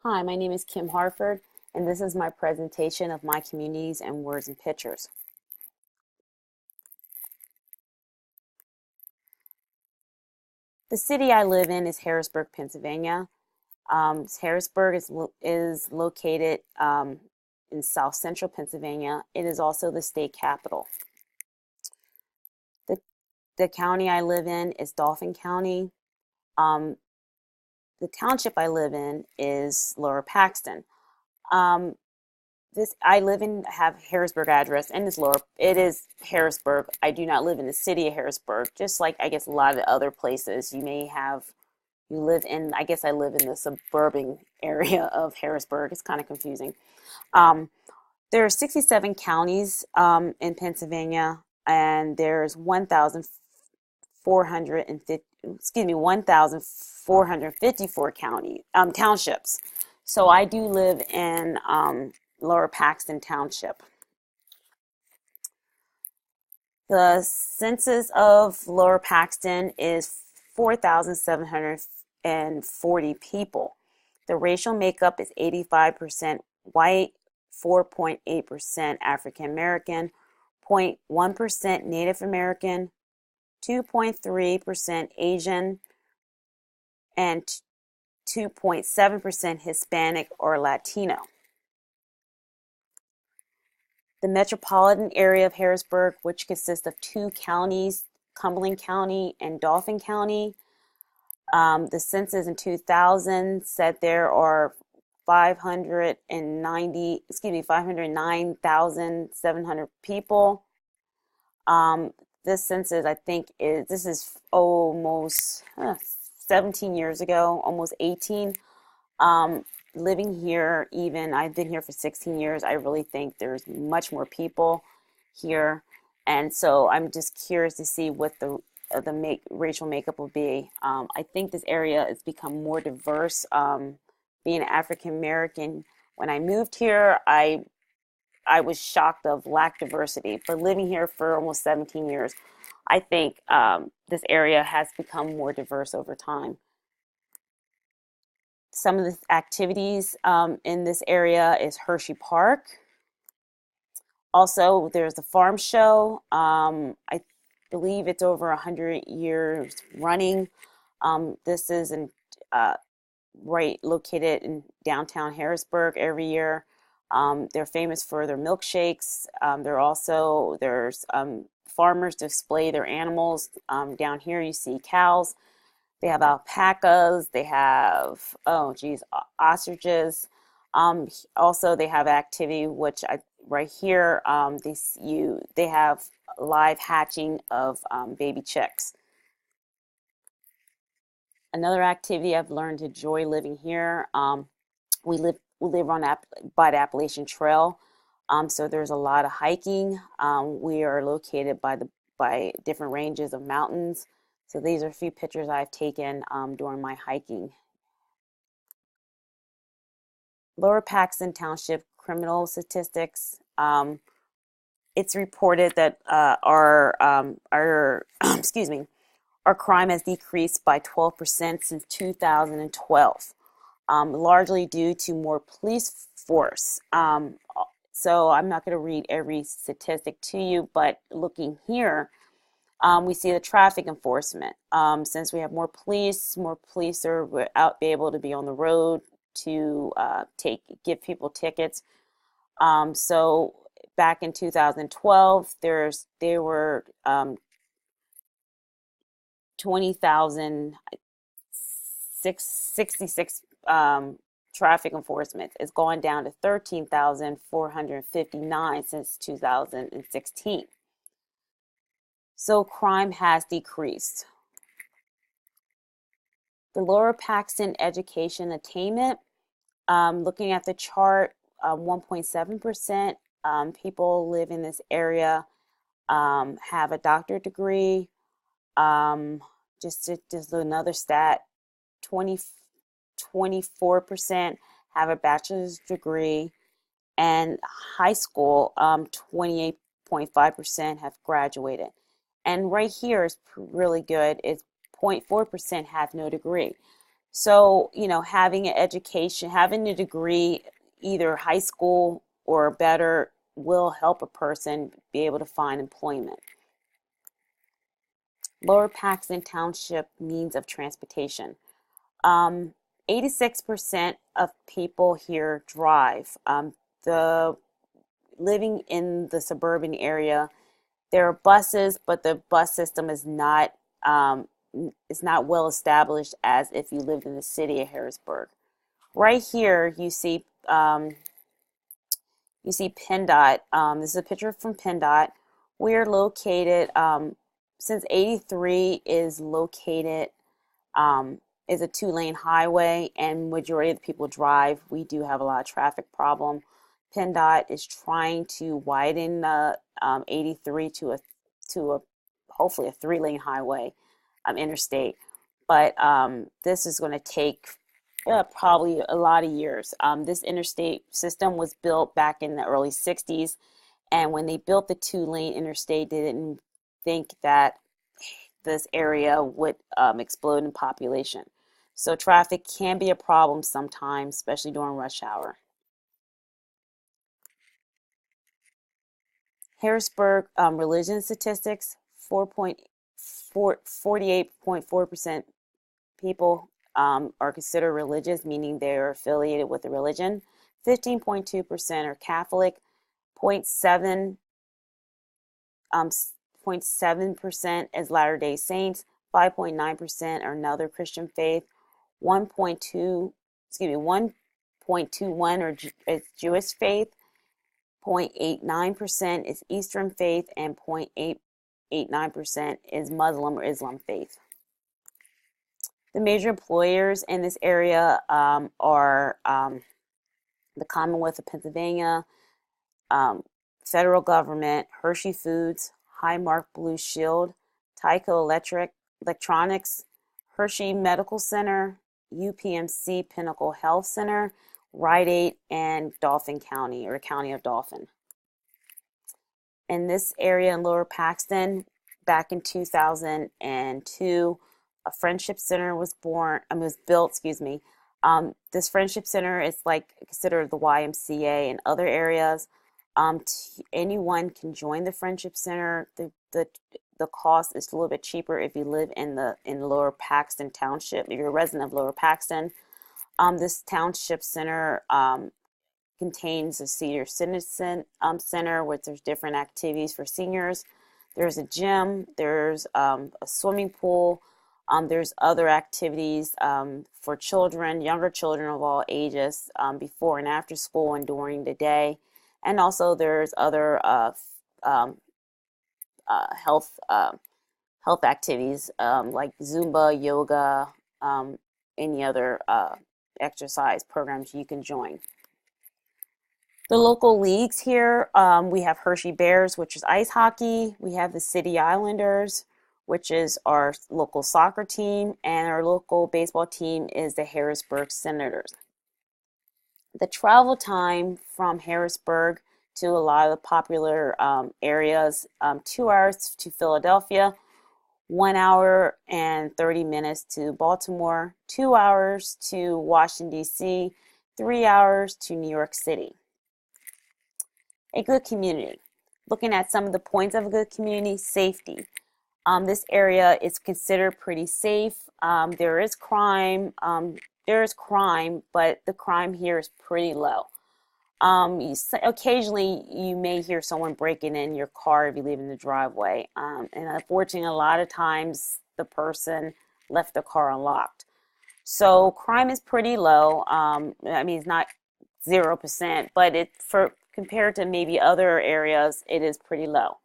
Hi, my name is Kim Harford, and this is my presentation of my communities and words and pictures. The city I live in is Harrisburg, Pennsylvania. Harrisburg is located in south central Pennsylvania. It is also the state capital. The, the county I live in is Dauphin County. Um, the township I live in is Lower Paxton. Um, I live in have Harrisburg address and it is Harrisburg. I do not live in the city of Harrisburg, just like I guess a lot of other places you live in. I guess I live in the suburban area of Harrisburg. It's kind of confusing. Um, there are 67 counties in Pennsylvania, and there's 1,454 townships. So I do live in Lower Paxton Township. The census of Lower Paxton is 4,740 people. The racial makeup is 85% white, 4.8% African American, 0.1% Native American, 2.3% Asian, and 2.7% Hispanic or Latino. The metropolitan area of Harrisburg, which consists of two counties, Cumberland County and Dauphin County. The census in 2000 said there are 509,700 people. This census, I think, this is almost 17 years ago, almost 18. Living here, even I've been here for 16 years, I really think there's much more people here, and so I'm just curious to see what the racial makeup will be. I think this area has become more diverse. Being African American, when I moved here, I was shocked of lack diversity, but living here for almost 17 years, I think this area has become more diverse over time. Some of the activities in this area is Hershey Park. Also, there's the farm show. I believe it's over 100 years running. This is right located in downtown Harrisburg every year. They're famous for their milkshakes. There's farmers display their animals. Down here you see cows. They have alpacas. They have, oh geez, ostriches. Also, they have activity right here. They have live hatching of baby chicks. Another activity I've learned to enjoy living here. We live by the Appalachian Trail, so there's a lot of hiking. We are located by different ranges of mountains. So these are a few pictures I've taken during my hiking. Lower Paxton Township criminal statistics. It's reported that our excuse me, our crime has decreased by 12% since 2012, largely due to more police force. So I'm not going to read every statistic to you, but looking here, we see the traffic enforcement. Since we have more police are out, be able to be on the road to give people tickets. So back in 2012, there were 20,666 traffic enforcement. It's gone down to 13,459 since 2016. So crime has decreased. The Lower Paxton education attainment, looking at the chart, 1.7% people live in this area have a doctorate degree. Just another stat, 24% have a bachelor's degree, and high school, 28.5% have graduated. And right here is really good. It's 0.4% have no degree. So, having an education, having a degree, either high school or better, will help a person be able to find employment. Lower Paxton Township means of transportation. Um, 86% of people here drive. The living in the suburban area, there are buses, but the bus system um, is not well established as if you lived in the city of Harrisburg. Right here, you see PennDOT. This is a picture from PennDOT. We're located, since 83 is located, is a two-lane highway, and majority of the people drive. We do have a lot of traffic problem. PennDOT is trying to widen the 83 to a hopefully a three-lane highway, interstate, but this is going to take probably a lot of years. This interstate system was built back in the early 60s, and when they built the two-lane interstate, they didn't think that this area would explode in population. So traffic can be a problem sometimes, especially during rush hour. Harrisburg religion statistics: 48.4% people are considered religious, meaning they are affiliated with a religion. 15.2% are Catholic. 0.7 0.7% is Latter-day Saints. 5.9% are another Christian faith. 1.21 is Jewish faith. 0.89% is Eastern faith, and 0.889% is Muslim or Islam faith. The major employers in this area are the Commonwealth of Pennsylvania, federal government, Hershey Foods, Highmark Blue Shield, Tyco Electronics, Hershey Medical Center, UPMC Pinnacle Health Center, Rite Aid, and Dauphin County, or County of Dauphin. In this area in Lower Paxton, back in 2002, a Friendship Center was built, excuse me. This Friendship Center is like considered the YMCA in other areas. Anyone can join the Friendship Center. The cost is a little bit cheaper if you live in Lower Paxton Township, if you're a resident of Lower Paxton. This Township Center contains a senior citizen center, which there's different activities for seniors. There's a gym, there's a swimming pool, there's other activities for children, younger children of all ages, before and after school and during the day. And also there's other health activities like Zumba, yoga, any other exercise programs you can join. The local leagues here, we have Hershey Bears, which is ice hockey. We have the City Islanders, which is our local soccer team, and our local baseball team is the Harrisburg Senators. The travel time from Harrisburg to a lot of the popular areas, 2 hours to Philadelphia, 1 hour and 30 minutes to Baltimore, 2 hours to Washington, D.C., 3 hours to New York City. A good community. Looking at some of the points of a good community: safety. This area is considered pretty safe. There is crime, but the crime here is pretty low. Occasionally, you may hear someone breaking in your car if you leave in the driveway. And unfortunately, a lot of times the person left the car unlocked. So crime is pretty low. It's not 0%, but compared to maybe other areas, it is pretty low.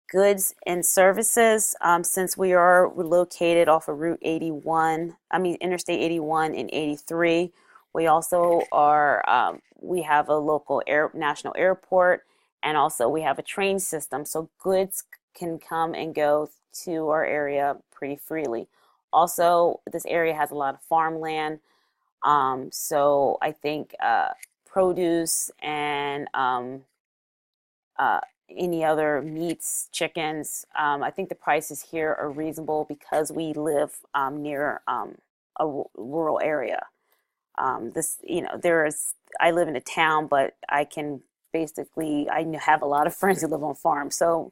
Goods and services, since we're located off of Interstate 81 and 83, we also we have a local national airport, and also we have a train system, so goods can come and go to our area pretty freely. Also, this area has a lot of farmland, so I think produce and any other meats, chickens. I think the prices here are reasonable because we live near a rural area. I live in a town, but I have a lot of friends who live on farms, so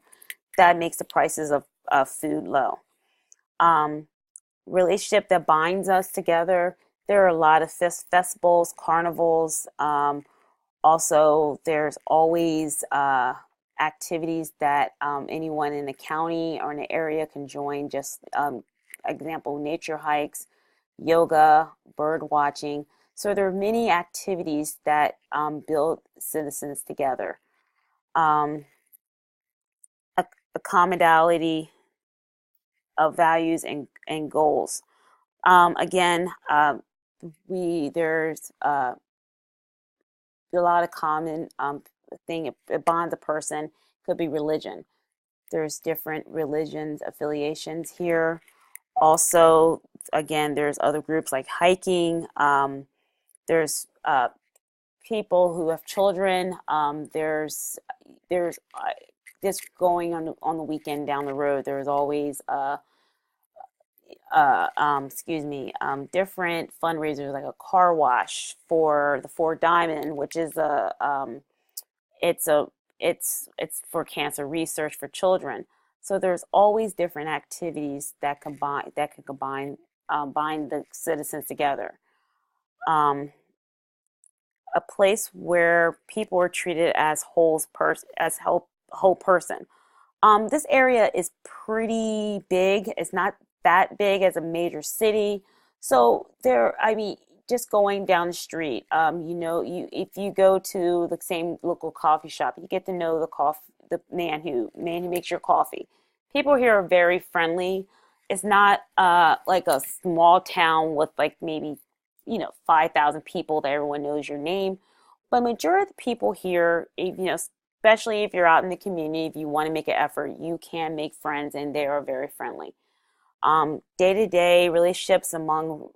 that makes the prices of food low. Um, Relationship that binds us together. There are a lot of festivals, carnivals. Also, there's always activities that anyone in the county or in the area can join. Just example, nature hikes, yoga, bird watching. So there are many activities that build citizens together. Um, a commonality of values and goals. Again, there's a lot of common thing. It bonds a person. Could be religion. There's different religions affiliations here. Also, again, there's other groups like hiking. There's people who have children. There's just going on the weekend down the road. There's always different fundraisers like a car wash for the Four Diamond, which is it's a, it's for cancer research for children. So there's always different activities that bind the citizens together. Um, a place where people are treated as whole person. This area is pretty big. It's not that big as a major city. So I mean, just going down the street, if you go to the same local coffee shop, you get to know the man who makes your coffee. People here are very friendly. It's not like a small town with like maybe 5,000 people that everyone knows your name. But majority of the people here, especially if you're out in the community, if you want to make an effort, you can make friends, and they are very friendly. Day-to-day relationships among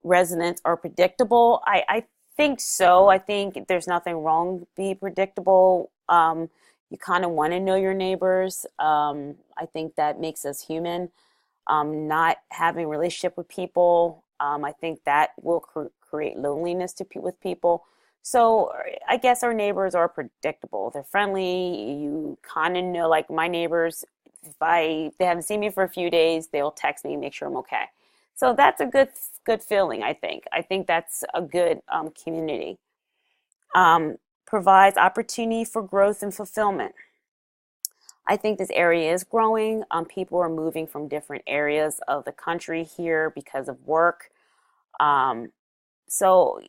residents are predictable. I think so. I think there's nothing wrong to be predictable. You kind of want to know your neighbors. I think that makes us human. Not having a relationship with people, I think that will create loneliness with people. So I guess our neighbors are predictable. They're friendly. You kind of know, like my neighbors, if they haven't seen me for a few days, they'll text me and make sure I'm okay. So that's a good feeling, I think. I think that's a good community. Provides opportunity for growth and fulfillment. I think this area is growing. People are moving from different areas of the country here because of work. Um, so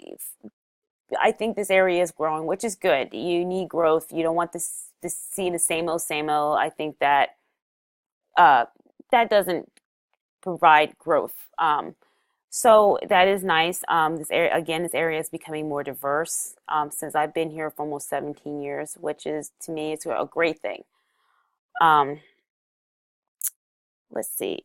I think this area is growing, which is good. You need growth. You don't want to see the same old, same old. I think uh, that doesn't provide growth. So that is nice. This area is becoming more diverse since I've been here for almost 17 years, which is to me it's a great thing. Um, let's see.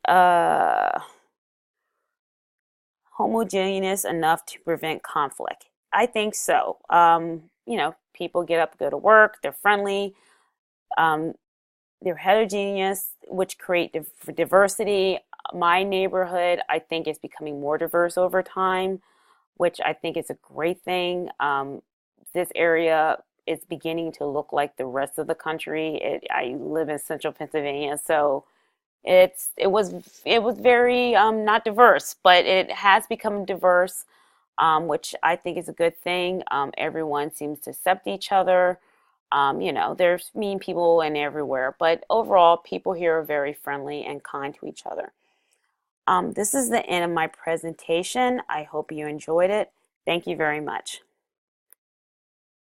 Homogeneous enough to prevent conflict. I think so. People get up, go to work, they're friendly, um, they're heterogeneous, which create diversity. My neighborhood, I think, is becoming more diverse over time, which I think is a great thing. This area is beginning to look like the rest of the country. I live in central Pennsylvania, so it was very not diverse, but it has become diverse, which I think is a good thing. Everyone seems to accept each other. There's mean people and everywhere, but overall, people here are very friendly and kind to each other. This is the end of my presentation. I hope you enjoyed it. Thank you very much.